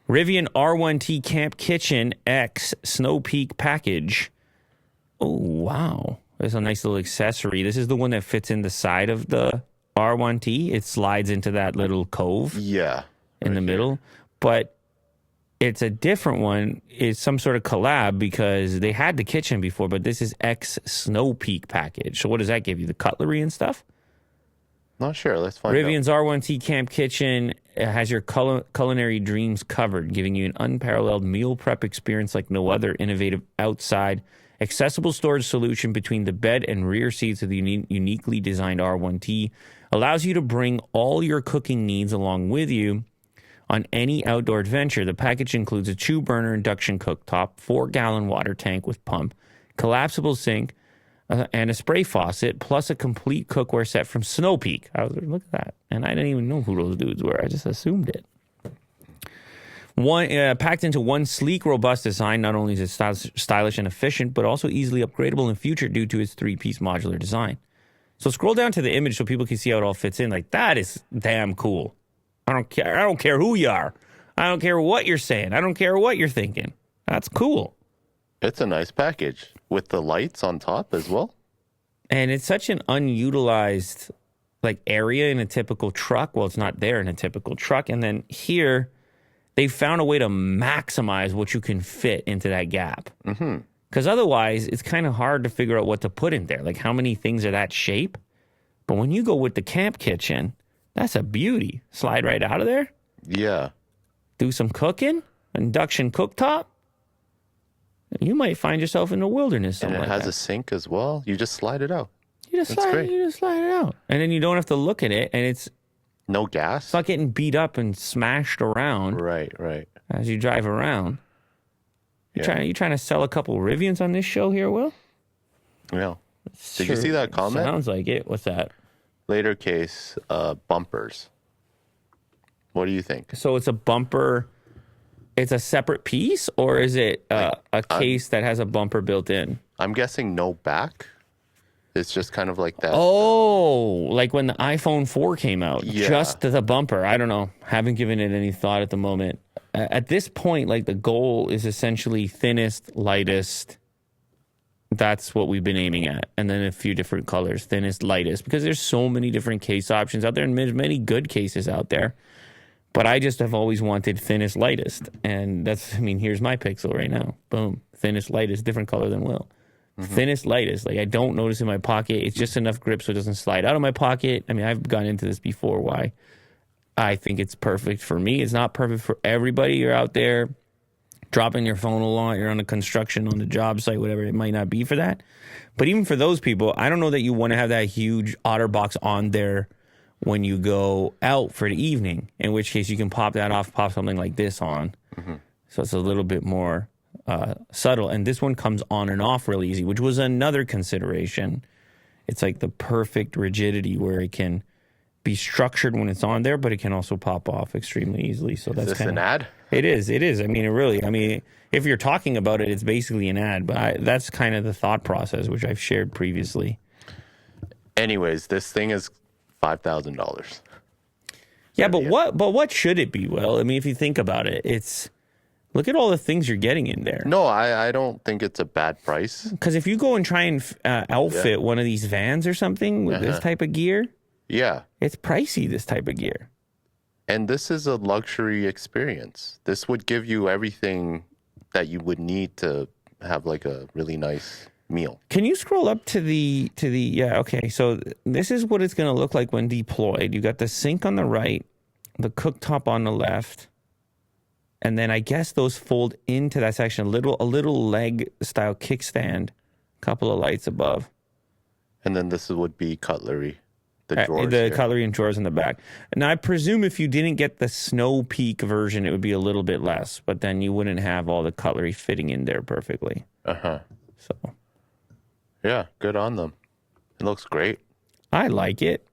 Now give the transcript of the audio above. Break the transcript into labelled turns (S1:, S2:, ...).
S1: Rivian R1T Camp Kitchen X Snow Peak Package. Oh, wow. There's a nice little accessory. This is the one that fits in the side of the R1T. It slides into that little cove in the middle. But it's a different one. It's some sort of collab because they had the kitchen before, but this is X Snow Peak Package. So what does that give you? The cutlery and stuff?
S2: Not sure. Let's find out.
S1: Rivian's R1T Camp Kitchen has your culinary dreams covered, giving you an unparalleled meal prep experience like no other. Innovative outside, accessible storage solution between the bed and rear seats of the uniquely designed R1T allows you to bring all your cooking needs along with you on any outdoor adventure. The package includes a 2-burner induction cooktop, 4-gallon water tank with pump, collapsible sink, and a spray faucet, plus a complete cookware set from Snow Peak. I was like, look at that. And I didn't even know who those dudes were. I just assumed it. Packed into one sleek, robust design, not only is it stylish and efficient, but also easily upgradable in future due to its 3-piece modular design. So scroll down to the image so people can see how it all fits in. Like, that is damn cool. I don't care. I don't care who you are. I don't care what you're saying. I don't care what you're thinking. That's cool.
S2: It's a nice package with the lights on top as well.
S1: And it's such an unutilized area in a typical truck. Well, it's not there in a typical truck. And then here, they found a way to maximize what you can fit into that gap. Because otherwise, it's kind of hard to figure out what to put in there. Like, how many things are that shape? But when you go with the camp kitchen, that's a beauty. Slide right out of there.
S2: Yeah.
S1: Do some cooking. Induction cooktop. You might find yourself in the wilderness.
S2: And it has a sink as well. You just slide it out.
S1: You just slide it out. And then you don't have to look at it. And it's
S2: no gas.
S1: It's not getting beat up and smashed around.
S2: Right.
S1: As you drive around. You trying to sell a couple Rivians on this show here, Will?
S2: Yeah. Did you see that comment?
S1: Sounds like it. What's that?
S2: LaterClips bumpers. What do you think?
S1: So it's a bumper. It's a separate piece, or is it a case that has a bumper built in?
S2: I'm guessing no back. It's just kind of like that.
S1: Oh, like when the iPhone 4 came out. Yeah. Just the bumper. I don't know. Haven't given it any thought at the moment. At this point, the goal is essentially thinnest, lightest. That's what we've been aiming at. And then a few different colors, thinnest, lightest, because there's so many different case options out there and many good cases out there. But I just have always wanted thinnest, lightest. And here's my Pixel right now. Boom. Thinnest, lightest, different color than Will. Thinnest, lightest. I don't notice in my pocket. It's just enough grip so it doesn't slide out of my pocket. I've gone into this before, why I think it's perfect for me. It's not perfect for everybody. You're out there dropping your phone a lot. You're on the construction, on the job site, whatever. It might not be for that. But even for those people, I don't know that you want to have that huge OtterBox on there when you go out for the evening, in which case you can pop that off, pop something like this on. So it's a little bit more subtle. And this one comes on and off really easy, which was another consideration. It's like the perfect rigidity where it can be structured when it's on there, but it can also pop off extremely easily. So that's
S2: an ad?
S1: It is. If you're talking about it, it's basically an ad, but that's kind of the thought process, which I've shared previously.
S2: Anyways, this thing is $5,000.
S1: Yeah, but what should it be? Well, if you think about it, look at all the things you're getting in there.
S2: No, I don't think it's a bad price.
S1: Because if you go and try and outfit one of these vans or something with this type of gear, it's pricey, this type of gear.
S2: And this is a luxury experience. This would give you everything that you would need to have a really nice meal.
S1: Can you scroll up to the okay. So this is what it's going to look like when deployed. You got the sink on the right, the cooktop on the left, and then I guess those fold into that section. A little leg style kickstand, couple of lights above.
S2: And then this would be cutlery. The
S1: cutlery and drawers in the back. Now, I presume if you didn't get the Snow Peak version, it would be a little bit less, but then you wouldn't have all the cutlery fitting in there perfectly. So,
S2: yeah, good on them. It looks great.
S1: I like it.